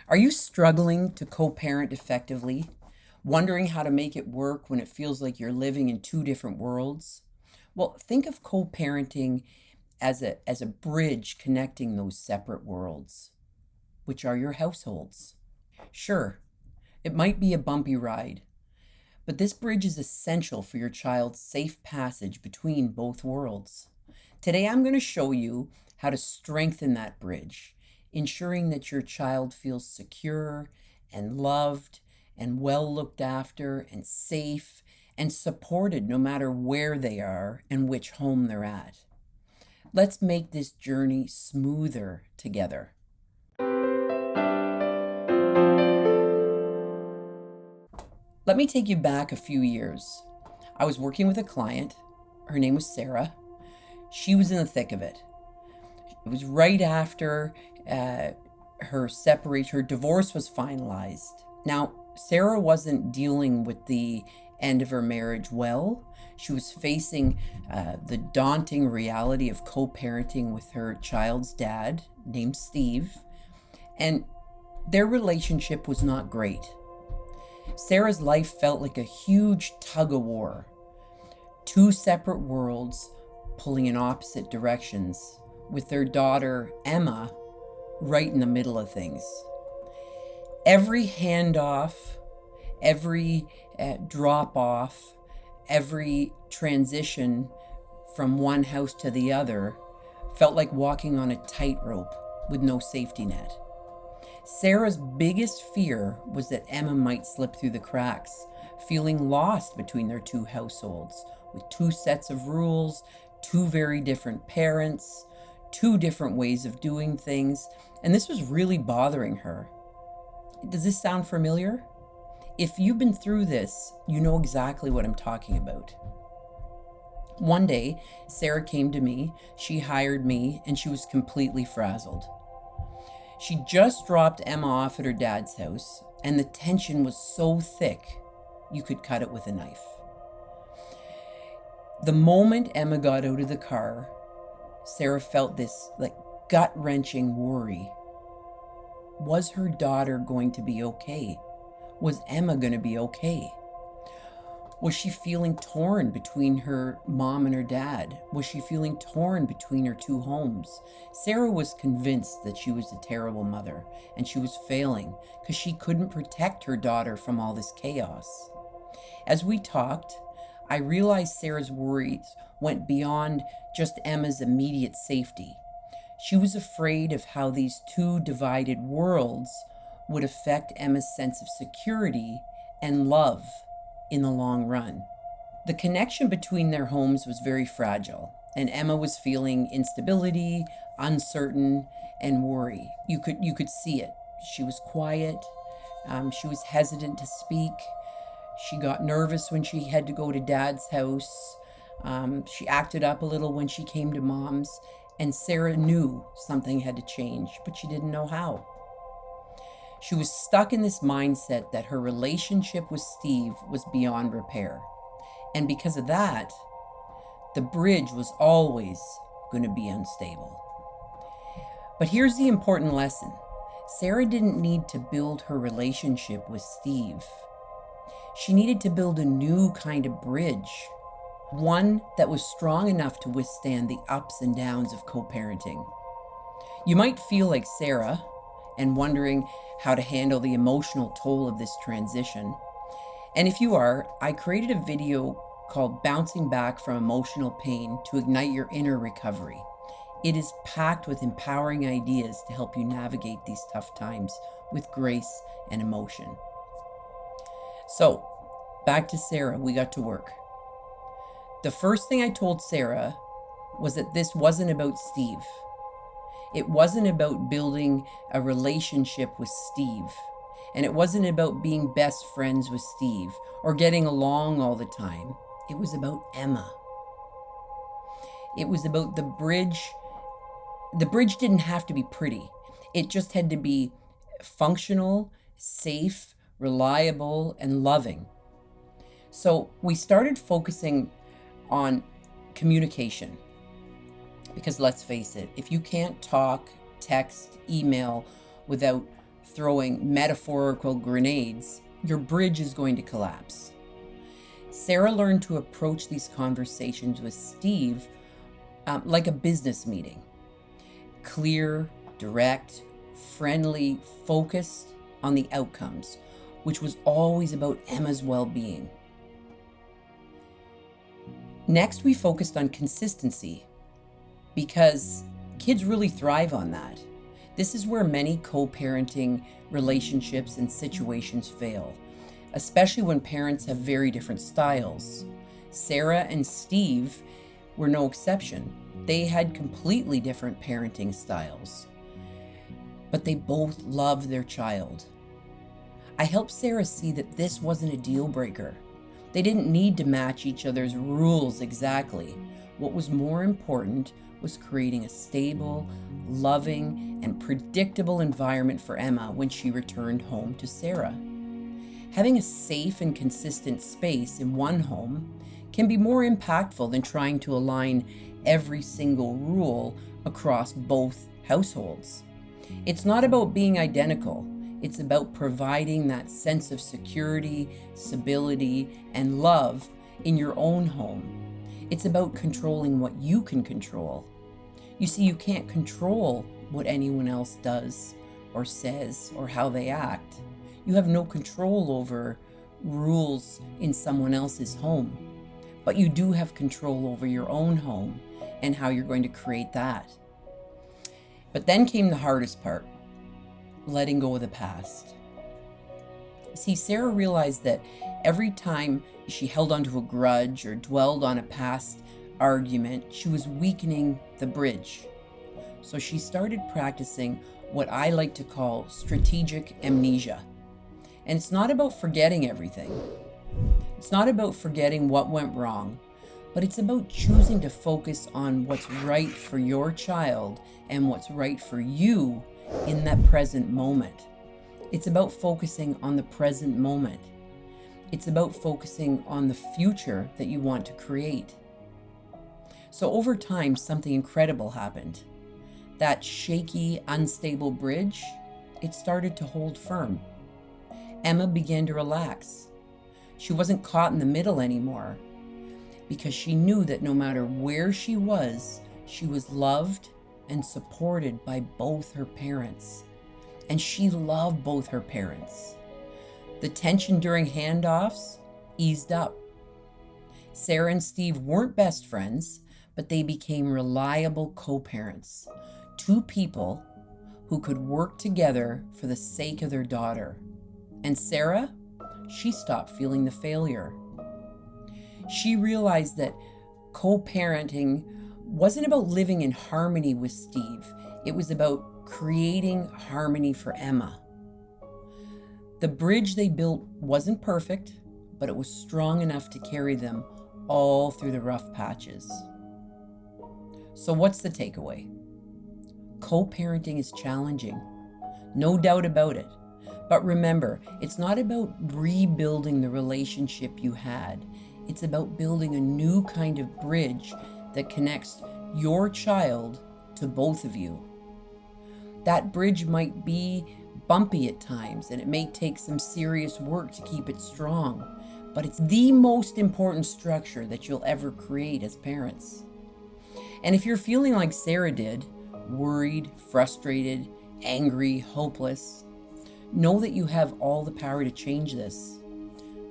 Are you struggling to co-parent effectively? Wondering how to make it work when it feels like you're living in two different worlds? Well, think of co-parenting as a bridge connecting those separate worlds, which are your households. Sure, it might be a bumpy ride, but this bridge is essential for your child's safe passage between both worlds. Today, I'm going to show you how to strengthen that bridge, ensuring that your child feels secure and loved and well looked after and safe and supported no matter where they are and which home they're at. Let's make this journey smoother together. Let me take you back a few years. I was working with a client. Her name was Sarah. She was in the thick of it. It was right after her separation, her divorce was finalized. Now, Sarah wasn't dealing with the end of her marriage well. She was facing the daunting reality of co-parenting with her child's dad, named Steve, and their relationship was not great. Sarah's life felt like a huge tug of war, two separate worlds pulling in opposite directions, with their daughter, Emma, right in the middle of things. Every handoff, every drop off, every transition from one house to the other felt like walking on a tightrope with no safety net. Sarah's biggest fear was that Emma might slip through the cracks, feeling lost between their two households, with two sets of rules, two very different parents, two different ways of doing things, and this was really bothering her. Does this sound familiar? If you've been through this, you know exactly what I'm talking about. One day, Sarah came to me, she hired me, and she was completely frazzled. She just dropped Emma off at her dad's house, and the tension was so thick, you could cut it with a knife. The moment Emma got out of the car, Sarah felt this gut-wrenching worry. Was her daughter going to be okay? Was Emma going to be okay? Was she feeling torn between her mom and her dad? Was she feeling torn between her two homes? Sarah was convinced that she was a terrible mother and she was failing because she couldn't protect her daughter from all this chaos. As we talked, I realized Sarah's worries went beyond just Emma's immediate safety. She was afraid of how these two divided worlds would affect Emma's sense of security and love in the long run. The connection between their homes was very fragile, and Emma was feeling instability, uncertain, and worry. You could see it. She was quiet. She was hesitant to speak. She got nervous when she had to go to Dad's house. She acted up a little when she came to Mom's, and Sarah knew something had to change, but she didn't know how. She was stuck in this mindset that her relationship with Steve was beyond repair. And because of that, the bridge was always going to be unstable. But here's the important lesson. Sarah didn't need to build her relationship with Steve. She needed to build a new kind of bridge, one that was strong enough to withstand the ups and downs of co-parenting. You might feel like Sarah and wondering how to handle the emotional toll of this transition. And if you are, I created a video called Bouncing Back from Emotional Pain to Ignite Your Inner Recovery. It is packed with empowering ideas to help you navigate these tough times with grace and emotion. So, back to Sarah, we got to work. The first thing I told Sarah was that this wasn't about Steve. It wasn't about building a relationship with Steve. And it wasn't about being best friends with Steve or getting along all the time. It was about Emma. It was about the bridge. The bridge didn't have to be pretty. It just had to be functional, safe, reliable, and loving. So we started focusing on communication. Because let's face it, if you can't talk, text, email without throwing metaphorical grenades, your bridge is going to collapse. Sarah learned to approach these conversations with Steve like a business meeting. Clear, direct, friendly, focused on the outcomes, which was always about Emma's well-being. Next, we focused on consistency because kids really thrive on that. This is where many co-parenting relationships and situations fail, especially when parents have very different styles. Sarah and Steve were no exception. They had completely different parenting styles, but they both loved their child. I helped Sarah see that this wasn't a deal breaker. They didn't need to match each other's rules exactly. What was more important was creating a stable, loving, and predictable environment for Emma when she returned home to Sarah. Having a safe and consistent space in one home can be more impactful than trying to align every single rule across both households. It's not about being identical. It's about providing that sense of security, stability, and love in your own home. It's about controlling what you can control. You see, you can't control what anyone else does or says or how they act. You have no control over rules in someone else's home, but you do have control over your own home and how you're going to create that. But then came the hardest part, letting go of the past. See, Sarah realized that every time she held onto a grudge or dwelled on a past argument, she was weakening the bridge. So she started practicing what I like to call strategic amnesia. And it's not about forgetting everything. It's not about forgetting what went wrong, but it's about choosing to focus on what's right for your child and what's right for you in that present moment. It's about focusing on the present moment. It's about focusing on the future that you want to create. So over time, something incredible happened. That shaky, unstable bridge, it started to hold firm. Emma began to relax. She wasn't caught in the middle anymore because she knew that no matter where she was loved and supported by both her parents. And she loved both her parents. The tension during handoffs eased up. Sarah and Steve weren't best friends, but they became reliable co-parents. Two people who could work together for the sake of their daughter. And Sarah, she stopped feeling the failure. She realized that co-parenting wasn't about living in harmony with Steve. It was about creating harmony for Emma. The bridge they built wasn't perfect, but it was strong enough to carry them all through the rough patches. So what's the takeaway? Co-parenting is challenging, no doubt about it. But remember, it's not about rebuilding the relationship you had. It's about building a new kind of bridge that connects your child to both of you. That bridge might be bumpy at times, and it may take some serious work to keep it strong, but it's the most important structure that you'll ever create as parents. And if you're feeling like Sarah did, worried, frustrated, angry, hopeless, know that you have all the power to change this.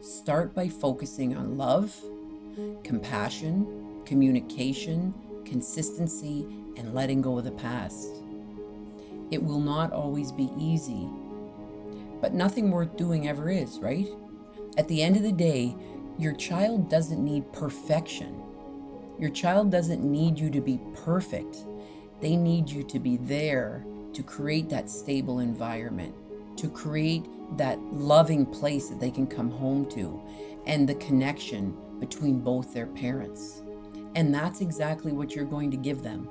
Start by focusing on love, compassion, communication, consistency, and letting go of the past. It will not always be easy, but nothing worth doing ever is, right? At the end of the day, your child doesn't need perfection. Your child doesn't need you to be perfect. They need you to be there to create that stable environment, to create that loving place that they can come home to, and the connection between both their parents. And that's exactly what you're going to give them.